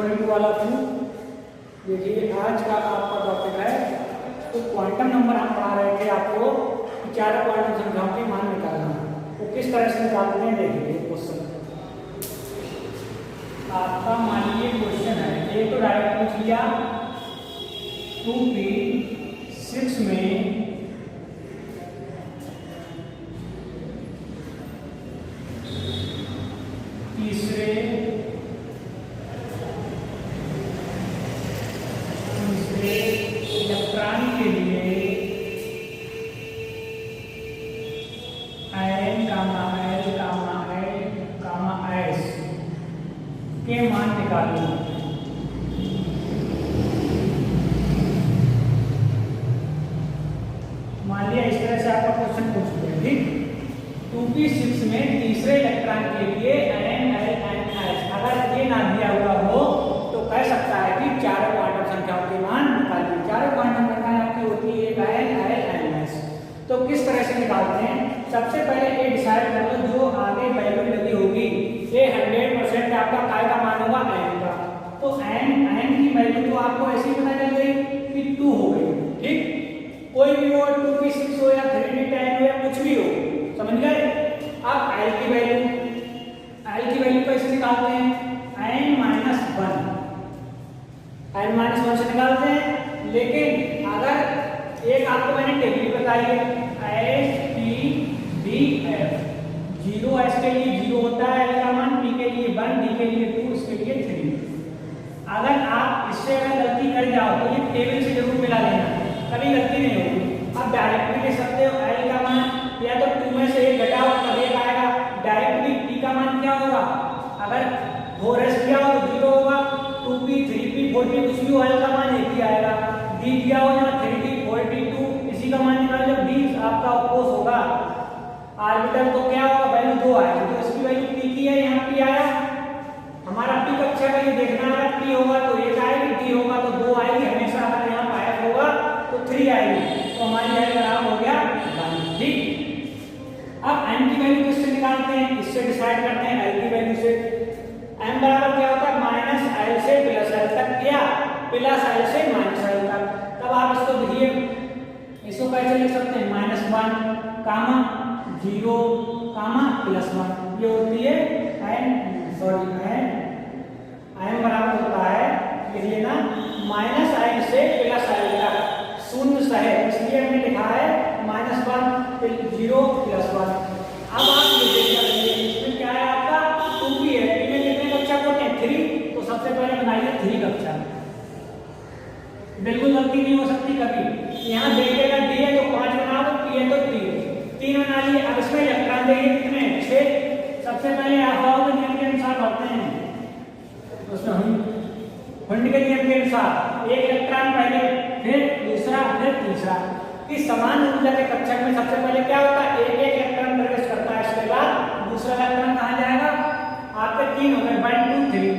Student वाला to. देखिए आज का आपका टॉपिक है तो क्वांटम नंबर हम पढ़ा रहे थे आपको कि चारों क्वांटम संख्याओं के मान निकालना, तो किस तरह से निकालते हैं देखिए क्वेश्चन आपका। मान लीजिए क्वेश्चन है ये तो डायरेक्ट पूछ लिया 2p6 में तीसरे इलेक्ट्रॉन के लिए N, L, S के मान निकालो। मान लिया इस तरह से आपका क्वेश्चन पूछ लिया, ठीक। 2p6 में तीसरे इलेक्ट्रॉन के लिए N, L, S अगर ये ना दिया हुआ हो तो कह सकता है कि चारों क्वांटम संख्याओं के मान निकालिए। चारों क्वांटम संख्याएं आपकी होती है N, L, S। तो किस तरह से निकालते हैं? सबसे पहले ये डिसाइड कर लो जो आगे वैल्यू लगी होगी ये 100% आपका काय का मान होगा n का। तो n की वैल्यू तो आपको ऐसे ही पता चल गई कि 2 हो गई, ठीक। कोई भी हो 2p6 हो या 3d10 हो या कुछ भी हो, समझ गए। अब l की वैल्यू कैसे निकालते हैं? n-1 से निकालते हैं। लेकिन अगर एक आपको मैंने टेक्निक बताई है SPDF, 0 S के लिए 0 होता है L का मान, P के लिए 1, D के लिए 2, इसके लिए 3। अगर आप इससे अगर गलती कर जाओ तो ये टेबल से जरूर मिला लेना, कभी गलती नहीं होगी। आप डायरेक्ट भी ले सकते हो L का मान या तो 2 में से 1 घटाओ तब 1 आएगा। डायरेक्टली P का मान क्या होगा? अगर 4S किया हो तो 0 होगा, 2P 3P 4P कुछ भी हो L का मान 1 ही आएगा। D दिया हो यहाँ 3D 42 इसी का मान निकालो। जब D आपका अपोज होगा ऑर्बिटल तो क्या होगा? वैल्यू 2 आएगी, तो इसकी वैल्यू P की है, यहाँ P आया। हमारा P कक्षा का ये देखना है, P होगा तो 1 आएगी, D होगा तो 2 आएगी हमेशा। अगर यहाँ पाया होगा तो 3 आएगी, तो हमारी L बराबर हो गया 1, ठीक। अब n की वैल्यू किससे निकालते हैं? इससे डिसाइड करते हैं L की वैल्यू से। m बराबर क्या होता है? -L से +L तक या +L से -L तक। तब आप इसको देखिए, इसको कैसे लिख सकते हैं? -1, -0, +1 ये होती है n बराबर होता है, लिखिए ना, -L से +L तक शून्य सहे, इसलिए हमने लिखा है -1 0 +1। अब आप ये देखिए इसमें क्या है आपका 2p है, p में कितने कक्षा होते हैं? 3। तो सबसे पहले बनाइए 3 कक्षा, बिल्कुल गलती नहीं हो सकती कभी। यहाँ देखिएगा d है तो 5 बना दो, p है तो 3 बना लिए। अब इसमें इलेक्ट्रॉन देखिए कितने? 6। सबसे पहले अफवाह के नियम के अनुसार बढ़ते हैं, उसमें हुंड के नियम के अनुसार एक इलेक्ट्रॉन पहले, फिर दूसरा, फिर तीसरा। इस समान ऊर्जा के कक्षक में सबसे पहले क्या होता है? एक इलेक्ट्रॉन प्रवेश करता है, इसके बाद दूसरा इलेक्ट्रॉन कहाँ जाएगा? आपके 3 हो गए, 1 2 3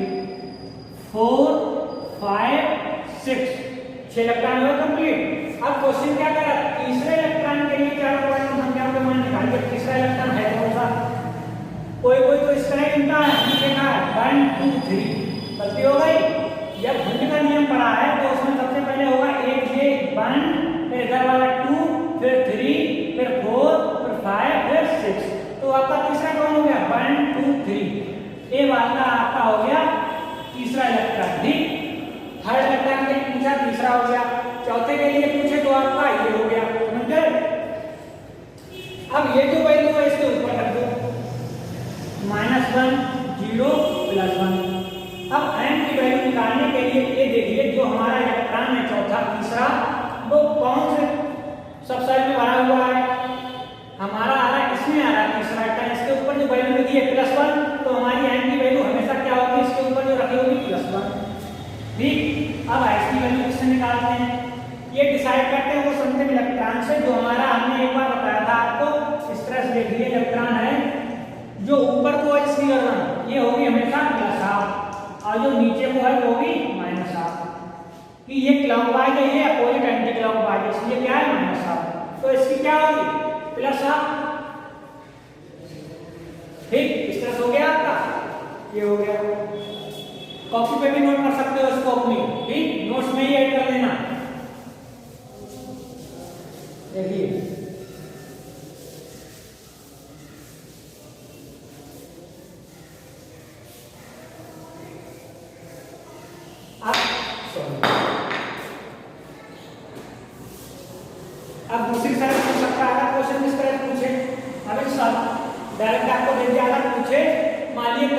4 5 6 6 इलेक्ट्रॉन हुए कंप्लीट। अब क्वेश्चन क्या कर रहा है? तीसरे इलेक्ट्रॉन के लिए चारों क्वांटम संख्याओं के मान निकालिए। तीसरा इलेक्ट्रॉन है कौन सा? कोई तो इस तरह गिनता है, देखा है 1 2 3, गलती हो गई। जब हुंड का नियम पढ़ा है तो उसमें सबसे पहले होगा 1 1, फिर इधर वाला 2, फिर 3, फिर 4, फिर 5, फिर 6। तो आपका तीसरा कौन हो गया? 1 2 3। ये वाला आपका हो गया तीसरा इलेक्ट्रॉन, ठीक। थर्ड इलेक्ट्रॉन के लिए पूछा, तीसरा हो गया। चौथे के लिए पूछे तो आपका ये हो गया, समझ गए। अब ये जो वैल्यू है इसके ऊपर रख दो, -1 0 +1। अब n की वैल्यू निकालने के लिए ये देखिए जो हमारा इलेक्ट्रॉन है चौथा तीसरा, वो कौन से सब साइड में भरा हुआ है? हमारा आ रहा है, इसमें आ रहा है तीसरा इलेक्ट्रॉन। इसके ऊपर जो वैल्यू लगी है +1, तो हमारी n की वैल्यू हमेशा क्या होगी? इसके ऊपर जो रखी होगी +1, ठीक। अब s की वैल्यू किससे निकालते हैं? ये डिसाइड करते हैं वो समथिंग इलेक्ट्रॉन से, जो हमारा हमने एक बार बताया था आपको। इस तरह से देखिए इलेक्ट्रॉन है जो ऊपर को है इसकी गणना ये होगी हमेशा +1 और जो नीचे को है वो भी -1, कि ये क्लॉकवाइज है, ये अपोजिट एंटी क्लॉकवाइज, इसलिए क्या है -1। तो इसकी क्या होगी? +1, ठीक। इस तरह से हो गया आपका, ये हो गया। कॉपी पे भी नोट कर सकते हो इसको अपनी, ठीक, नोट्स में ही ऐड कर लेना। देखिए अब दूसरी तरह पूछ सकता है, अगर क्वेश्चन किस तरह पूछे, अभी सब डायरेक्ट आपको दे दिया, अगर पूछे मान लीजिए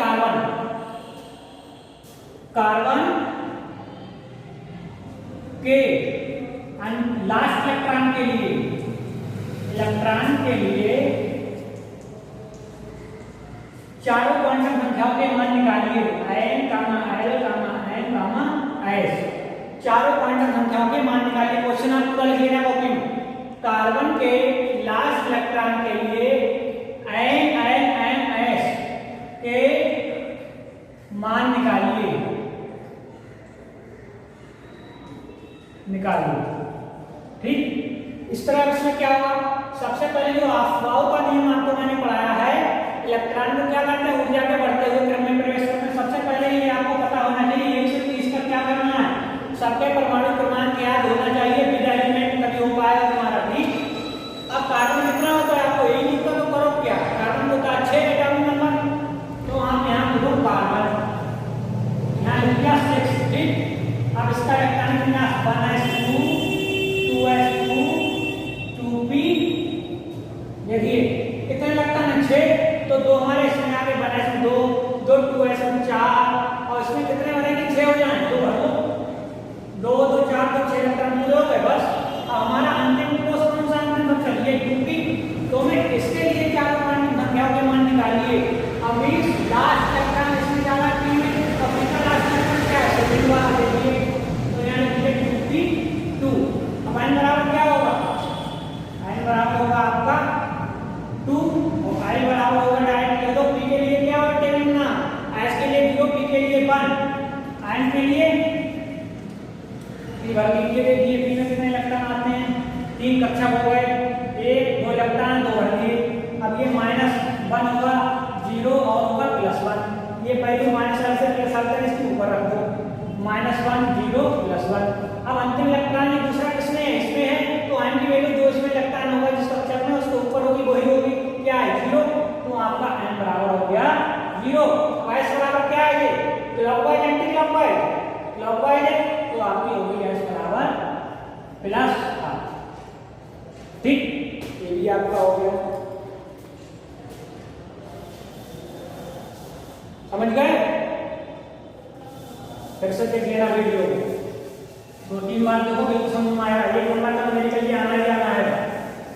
कार्बन के लास्ट इलेक्ट्रॉन के लिए चारों क्वांटम संख्याओं के मान निकालिए, n, l, n, s, चारों क्वांटम संख्याओं के मान निकालिए। क्वेश्चन आप पूरा लिख लेना कॉपी में। कार्बन के लास्ट इलेक्ट्रॉन के लिए n, l, n, s के मान निकालिए, ठीक। इस तरह इसमें क्या हुआ, सबसे पहले जो अफवाहों का नियम आपको मैंने पढ़ाया है, इलेक्ट्रॉन को क्या करते हैं, ऊर्जा के बढ़ते हुए क्रम में प्रवेश करते हैं। सबसे पहले ये आपको पता होना चाहिए 1 से 30 का क्या करना है, सबके परमाणु क्रमांक याद होना चाहिए, बिना एलिमेंट तभी हो पाएगा तुम्हारा, ठीक। अब कार्बन कितना होता है आपको यही लिखो, तो करो क्या, कार्बन को होता है 6 एटॉमिक नंबर, तो आप यहाँ लिखो कार्बन, यहाँ लिख दिया 6, ठीक। अब इसका इलेक्ट्रॉनिक विन्यास 1s2 2s2 2p, देखिए कितने इलेक्ट्रॉन है 6, तो दो हमारे इसमें आगे 1s2 2 2s2 4, और इसमें कितने बनेंगे 6 हो जाए, 2 भर दो, 2 2 4 2 6 इलेक्ट्रॉन पूरे हो गए बस। अब हमारा अंतिम क्वेश्चन सा अंतिम चलिए 2p, तो मैं इसके लिए क्या क्वांटम संख्याओं के मान निकालिए। अब इस लास्ट इलेक्ट्रॉन इसमें जाना p में, अब इसका लास्ट इलेक्ट्रॉन क्या है, सेकंड वाला देखिए, तो यहाँ लिखिए 2p2, अब n बराबर क्या होगा, n बराबर होगा आपका 2, और i बराबर होगा डायरेक्ट लिख दो, p के लिए क्या होगा टेबल ना, s के लिए 0, p के लिए 1, n के लिए भर लीजिए। देखिए p में कितने इलेक्ट्रॉन आते हैं, 3 कक्षक हो गए, 1 2 इलेक्ट्रॉन 2 भर दिए। अब ये -1 होगा 0 और होगा +1, ये पहले माइनस से प्लस आता है, इसके ऊपर रख दो, -1 0 +1। अब अंतिम इलेक्ट्रॉन दूसरा किसमें है, इसमें है, तो n की वैल्यू जो इसमें इलेक्ट्रॉन होगा जिस कक्षक में उसके ऊपर होगी वही होगी, क्या है 0, तो आपका n बराबर हो गया 0। s बराबर क्या है, ये क्लॉकवाइज एंटी क्लॉकवाइज है, तो आपकी होगी s बराबर +8, ठीक। ये भी आपका हो गया, समझ गए। फिर से देख लेना वीडियो, 2-3 बार देखो बिल्कुल समझ में आया, एक नंबर तो मेरे लिए आना ही आना है।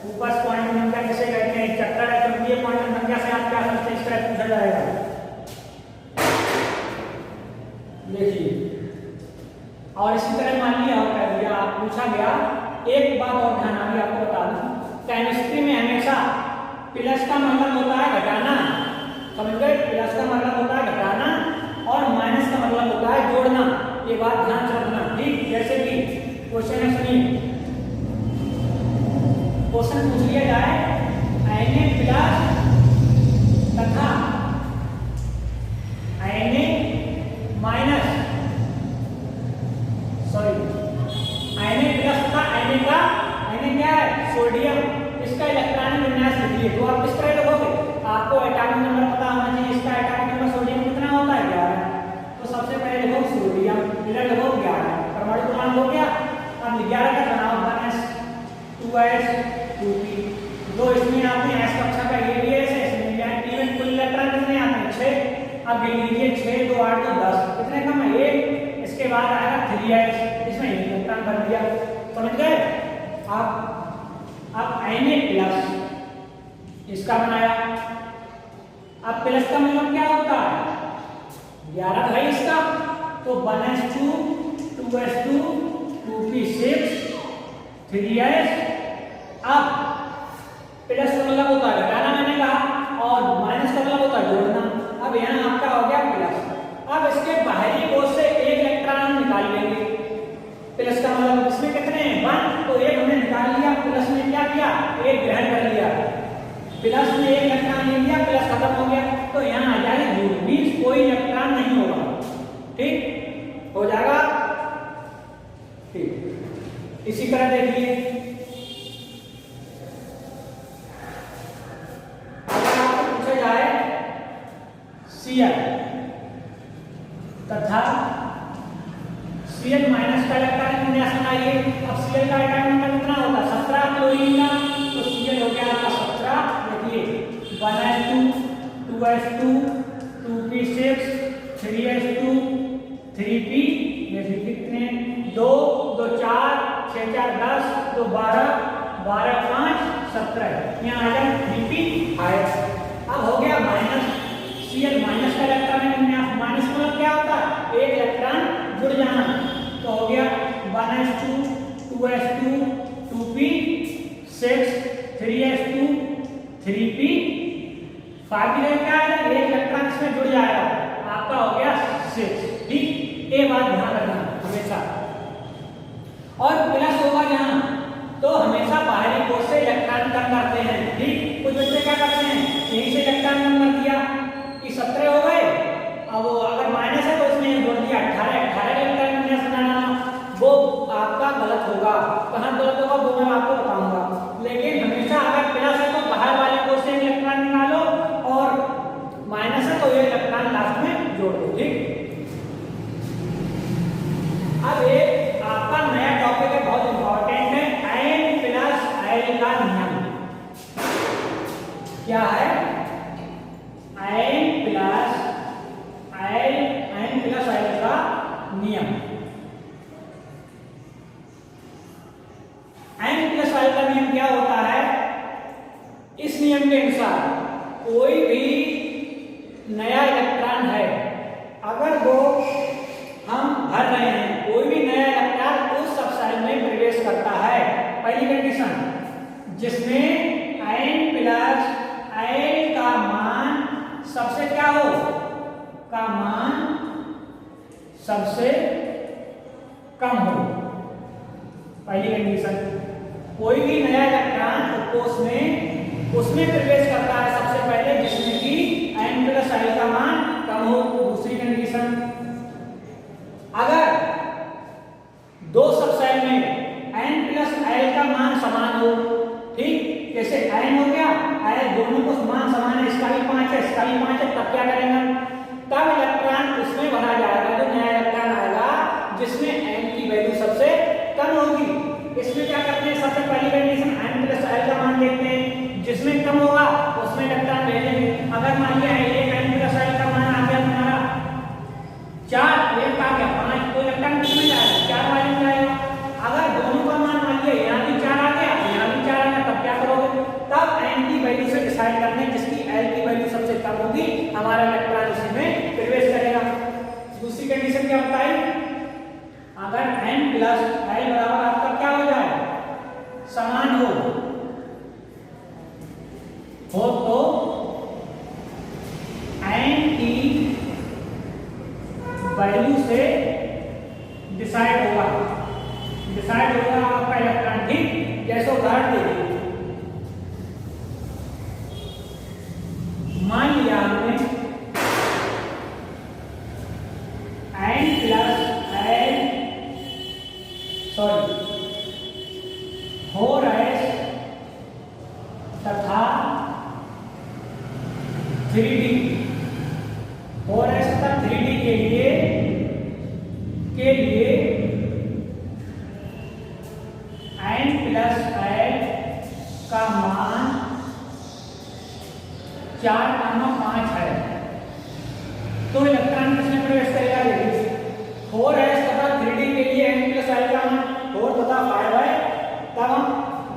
ऊपर क्वांटम संख्या किसे कहते हैं, चक्कर है, क्योंकि ये क्वांटम संख्या से आप क्या समझते हैं, इस तरह पूछा जाएगा। देखिए और इसी तरह मान लिया और कह दिया, आप पूछा गया, एक बात और ध्यान आगे आपको बता दूं, केमिस्ट्री में हमेशा प्लस का मतलब होता है घटाना, समझ गए, प्लस का मतलब होता है घटाना और माइनस का मतलब होता है जोड़ना, ये बात ध्यान से रखना, ठीक। जैसे कि क्वेश्चन है, सुनिए, क्वेश्चन पूछ लिया जाए Na प्लस तथा Na minus, sorry Na plus तथा Na का, Na क्या है सोडियम, इसका इलेक्ट्रॉनिक विन्यास लिखिए, तो आप किस तरह लिखोगे, आपको एटॉमिक नंबर पता होना चाहिए, इसका एटॉमिक नंबर सोडियम कितना होता है 11, तो सबसे पहले लिखो सोडियम, फिर लिखो 11, परमाणु क्रमांक हो गया। अब 11 का बनाओ 1s 2s 2p, दो इसमें आते हैं s कक्षा का, ये भी s है, इसमें क्या है इवन कुल इलेक्ट्रॉन कितने आते हैं 6। अब गिन लीजिए 6 2 8 2 10, कितने कम है 1, इसके बाद आएगा 3s, इसमें एक इलेक्ट्रॉन भर दिया, समझ गए। अब Na प्लस इसका बनाया, अब प्लस का मतलब क्या होता है 11 है इसका, तो 1s2 2s2 2p6 3s। अब प्लस का मतलब होता है घटाना मैंने कहा, और माइनस का मतलब होता है जोड़ना। अब यहाँ आपका हो गया प्लस। अब इसके बाहरी ओर से एक इलेक्ट्रॉन निकाल लेंगे, प्लस का मतलब इसमें कितने हैं 1, तो एक हमने निकाल लिया, प्लस में क्या किया एक ग्रहण कर लिया, प्लस में एक इलेक्ट्रॉन ले लिया, प्लस खत्म हो गया, तो यहाँ आ जाए 0, कोई इलेक्ट्रॉन नहीं होगा, ठीक। हो जाएगा। ठीक, इसी तरह देखिए अगर आपको पूछा जाए Cl तथा Cl माइनस का इलेक्ट्रॉनिक विन्यास बनाइए। अब Cl का इलेक्ट्रॉनिक नंबर कितना होगा 17 क्लोरीन का, तो Cl हो गया आपका 17। देखिए 1s2 2s2 2p6 3s2 3p, जैसे कितने 2 2 4 6 4 10 2 12 12 5 17, यहाँ आ जाए 3p आए। अब हो गया माइनस Cl माइनस का इलेक्ट्रॉनिक विन्यास। माइनस मतलब क्या होता है एक इलेक्ट्रॉन जुड़ जाना, तो हो गया 1s2 2s2 2p6 3s2 3p 5 क्या है एक इलेक्ट्रॉन इसमें जुड़ जाएगा, आपका हो गया 6। ठीक, ये बात ध्यान रखना हमेशा। और प्लस होगा यहाँ तो हमेशा बाहरी कोण से इलेक्ट्रॉन कम करते हैं। ठीक, कुछ बच्चे क्या करते हैं यहीं से इलेक्ट्रॉन कम कर दिया कि 17 हो गए, अब अगर माइनस है तो उसने जोड़ दिया 18 इलेक्ट्रॉन विन्यास बनाना, वो आपका गलत होगा। कहाँ गलत होगा वो मैं आपको बताऊंगा। लेकिन हमेशा अगर प्लस है तो बाहर वाले कोण से इलेक्ट्रॉन निकालो और माइनस है तो ये इलेक्ट्रॉन लास्ट में जोड़ दो। ठीक, अब एक आपका नया टॉपिक है, बहुत इंपॉर्टेंट है, N प्लस L का नियम। क्या है N प्लस L का नियम। N प्लस L का नियम क्या होता है, इस नियम के अनुसार कोई भी नया इलेक्ट्रॉन है अगर वो हम भर रहे हैं, कोई भी नया इलेक्ट्रॉन उस सबसेल में प्रवेश करता है, पहली कंडीशन जिसमें N प्लस L का मान सबसे क्या हो, का मान सबसे कम हो। पहली कंडीशन कोई भी नया इलेक्ट्रॉन उसमें प्रवेश करता है सबसे पहले जिसमें कि N प्लस L का मान कम हो। दूसरी कंडीशन अगर दो सबसेल में N प्लस L का मान समान हो। ठीक, जैसे N हो गया L दोनों को मान समान है, इसका भी 5 है इसका भी 5 है, तब क्या करेंगे तब इलेक्ट्रॉन उसमें भरा जाएगा जो नया इलेक्ट्रॉन आएगा जिसमें N की वैल्यू सबसे कम होगी। इसमें क्या करते हैं सबसे पहली कंडीशन N प्लस L का मान देखते हैं, जिसमें कम होगा उसमें इलेक्ट्रॉन भेजेंगे। अगर मान लिया एक N प्लस L का मान आ गया तुम्हारा 4, एक आ गया 5, तो इलेक्ट्रॉन किसमें जाएगा 4 वाले में जाएगा। अगर दोनों का मान मान लिया यहाँ भी 4 आ गया यहाँ भी 4 आ गया, तब क्या करोगे तब N की वैल्यू से डिसाइड करना है जिसकी L की वैल्यू सबसे कम होगी हमारा इलेक्ट्रॉन इसी में प्रवेश करेगा। दूसरी कंडीशन क्या होता है अगर N प्लस L बराबर आपका क्या हो जाए समान हो तो N की वैल्यू से डिसाइड होगा आपका इलेक्ट्रॉन। ठीक, जैसे उदाहरण देखिए मान लिया हमने N प्लस L 4s तथा 3d 4s तथा 3d के लिए N प्लस L का मान 4,5 है, तो इलेक्ट्रॉन किसमें प्रवेश करेगा देखिए 4s तथा 3d के लिए N प्लस L का मान 4 तथा 5 है, तब हम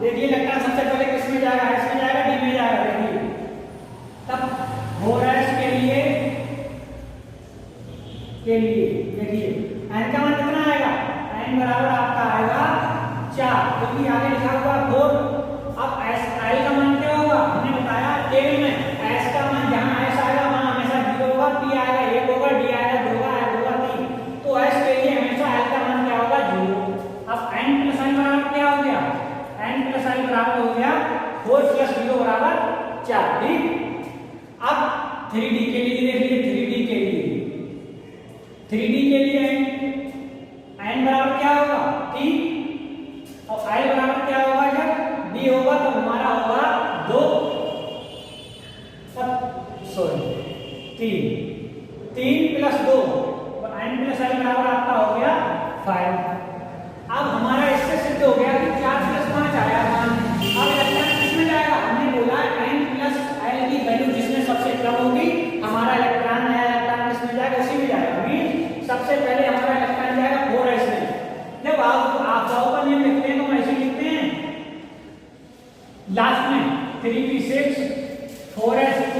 देखिए इलेक्ट्रॉन सबसे पहले किसमें जाएगा S में जाएगा D में जाएगा। देखिए तब 4s के लिए देखिए N का मान कितना आएगा N बराबर आपका आएगा 4, क्योंकि आगे लिखा हुआ 4। अब L का मान क्या होगा हमने बताया टेबल में S का मान जहां S आएगा वहां हमेशा 0 होगा, P आएगा 1 होगा, D आएगा 2 होगा 3, तो S के लिए हमेशा L का मान क्या होगा 0। अब N प्लस L बराबर क्या हो गया N प्लस L बराबर हो गया 4 प्लस 0 बराबर 4। ठीक, अब 3D के लिए देख लीजिए 3D के लिए टी, और आई बराबर क्या होगा, जब डी होगा तो हमारा होगा 2, सॉरी 3 प्लस 2, तो n प्लस आई बराबर आपका हो गया 5। अब हमारा इससे सिद्ध हो गया कि 4 प्लस 5 आया 1। अब इलेक्ट्रॉन किसमें जाएगा, हमने बोला n प्लस l की वैल्यू जिसमें सबसे कम होगी हमारा इलेक्ट्रॉन, नया इलेक्ट्रॉन किसमें जाएगा, उसी में जाएगा। मीन सबसे पहले हमारा इलेक्ट्रॉन जाएगा 4s में। जब आप का नियम लिखते हैं तो ऐसे लिखते हैं लास्ट में 3p6 4s2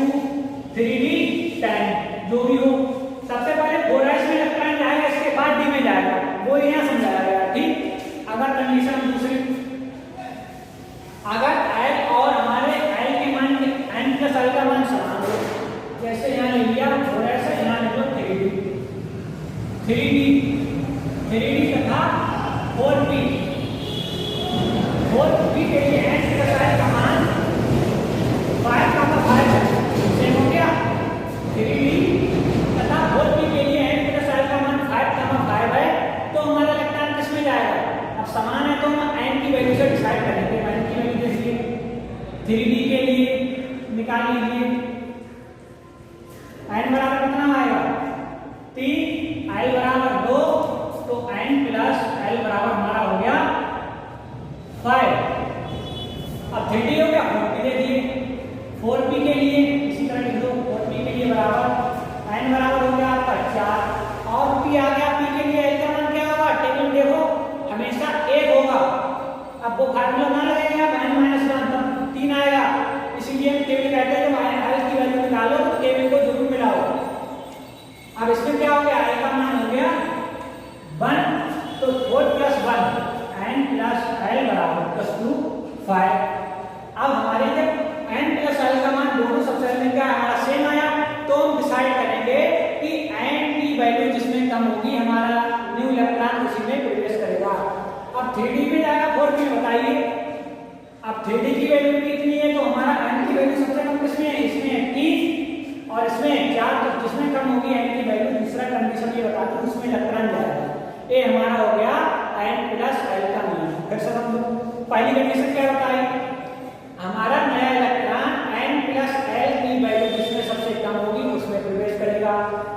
3d 10 जो भी हो, सबसे पहले 4s में इलेक्ट्रॉन जाएगा, इसके बाद d में जाएगा, वो यहाँ समझाया गया। ठीक, अगर कंडीशन दूसरी, अगर l और हमारे l के मान n प्लस l का मान समान हो, जैसे यहाँ ले लिया 4s, यहाँ ले लो 3d तथा 4p के लिए n प्लस l का मान 5 का 5 है, सेम हो गया। 3d तथा 4p के लिए n प्लस l का मान 5 का 5 है, तो हमारा इलेक्ट्रॉन किसमें जाएगा, अब समान है तो हम n की वैल्यू से डिसाइड करेंगे। n की वैल्यू देखिए 3d के लिए निकाल लीजिए, n बराबर कितना आएगा 3, l बराबर 2, तो n प्लस l बराबर हमारा हो गया 5। अब 3d हो गया, 4p देखिए 4p के लिए इसी तरह लिख दो, 4p के लिए बराबर n बराबर हो गया आपका 4, और p आ गया, p के लिए l का मान क्या होगा, टेबल देखो हमेशा 1 होगा। अब वो फार्मूला ना लगेगा, अब n माइनस 1 तब 3 आएगा, इसीलिए हम टेबल कहते हैं जब l की वैल्यू निकालो तो टेबल को जरूर मिलाओ। अब इसमें क्या हो गया, l का मान हो गया 1, तो 4 प्लस 1 n प्लस l बराबर +2 5। अब हमारे जब n प्लस l का मान दोनों सबसे में क्या हमारा सेम आया, तो हम डिसाइड करेंगे कि n की वैल्यू जिसमें कम होगी हमारा न्यू इलेक्ट्रॉन उसी में प्रवेश करेगा। अब 3d में जाएगा 4p में, बताइए अब 3d की वैल्यू कितनी है, तो हमारा n की वैल्यू सबसे कम किसमें है, इसमें है 3 और इसमें 4, तो जिसमें कम होगी n की वैल्यू, दूसरा कंडीशन ये बता दूं उसमें इलेक्ट्रॉन जाएगा। ये हमारा हो गया n प्लस l का मान। फिर से हम पहली कंडीशन क्या बताई, हमारा नया इलेक्ट्रॉन n प्लस l की वैल्यू जिसमें सबसे कम होगी उसमें प्रवेश करेगा,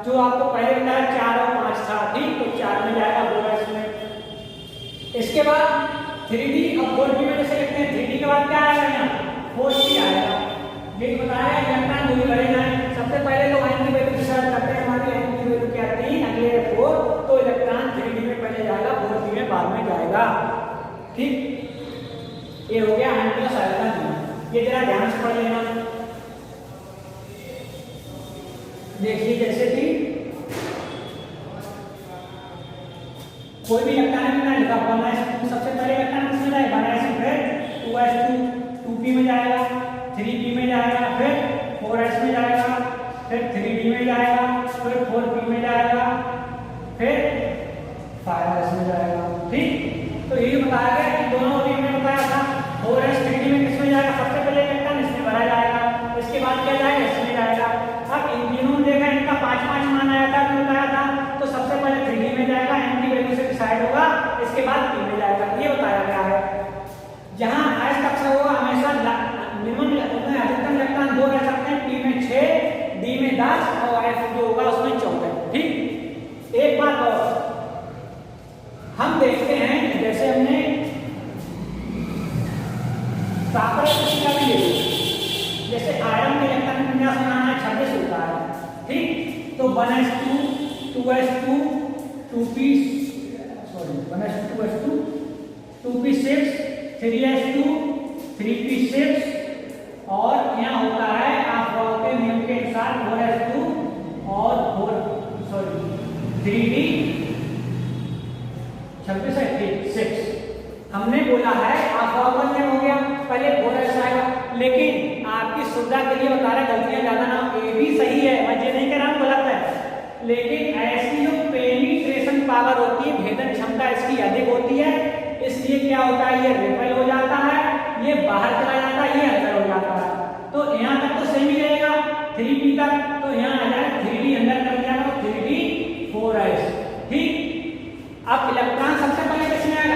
जो आपको पहले बताया 4 और 5 था। ठीक, तो 4 में जाएगा 4s में। इसके बाद 3d और 4p में जैसे लिखते हैं, 3d के बाद क्या आएगा, यहाँ 4p आएगा। ये बताया इलेक्ट्रॉन दूरी बढ़ेगा, सबसे पहले तो n की वैल्यू डिसाइड करते हैं, हमारी n की वैल्यू क्या 3, अगले 4, तो इलेक्ट्रॉन 3d में पहले जाएगा, 4p में बाद में जाएगा। ठीक, ये हो गया n प्लस l का मान, ये जरा ध्यान से पढ़ लेना। देखिए जैसे कि कोई भी इलेक्ट्रॉन में ना लिखा 1s2, सबसे पहले इलेक्ट्रॉन किसमें जाएगा 1s2, फिर 2s2 2p में जाएगा, 3p में जाएगा, फिर 4s में जाएगा, फिर 3d में जाएगा, फिर 4p में जाएगा, फिर 5s में जाएगा। ठीक, तो यही बताया गया कि दोनों में बताया था 4s 3d में किसमें जाएगा, सबसे पहले इलेक्ट्रॉन इसमें भरा जाएगा, इसके बाद क्या जाएगा, इसमें जाएगा। अब इन तीनों में देखा इनका 5-5 मान आया था, तो बताया था, तो सबसे पहले 3d में जाएगा, n की वैल्यू से डिसाइड होगा, इसके बाद p में जाएगा, ये बताया गया है। जहां s कक्षा होगा हमेशा मिनिमम अधिकतम इलेक्ट्रॉन 2 रह सकते हैं, p में 6, d में 10 और f जो होगा उसमें 14। ठीक, एक बात और हम देखते हैं, जैसे हमने प्रॉपर का भी ले लिया, जैसे आयरन के इलेक्ट्रॉन विन्यास बनाना 26 होता है। ठीक, तो 1s2 2s2 2p sorry 1s2 2s2 2p6 3s2 3p6 और यहाँ होता है आप के नियम के अनुसार 4s2 और 3d 26 हमने बोला है आप नियम हो गया, पहले 4s आएगा, लेकिन आपकी सुविधा के लिए बता रहे गलतियां ज्यादा ना, ये भी सही है, मैं ये नहीं कह रहा हूं गलत है, लेकिन ऐसी जो पेनिट्रेशन पावर होती है, भेदन क्षमता इसकी अधिक होती है, इसलिए क्या होता है, ये रिपेल हो जाता है, ये बाहर चला जाता है, ये अंदर हो जाता है। तो यहाँ तक तो सेम ही रहेगा 3p तक, तो यहाँ आ जाए 3d अंदर कर दिया, 3d 4s। ठीक, अब इलेक्ट्रॉन सबसे पहले किसमें आएगा,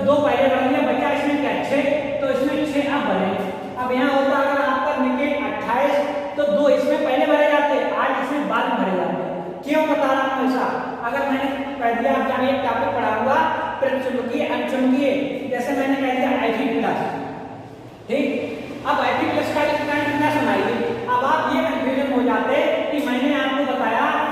दो पहले भर दिया, बचा इसमें क्या 6, तो इसमें 6 अब भरे। अब यहाँ होता अगर आपका निकेट 28 तो 2 इसमें पहले भरे जाते, 8 इसमें बाद में भरे जाते। क्यों बता रहा हूँ ऐसा? अगर मैंने कह दिया आप एक टॉपिक पढ़ाऊंगा प्रचुंबकीय अचुंबकीय, जैसे मैंने कह दिया Ip प्लस, ठीक। अब Ip प्लस का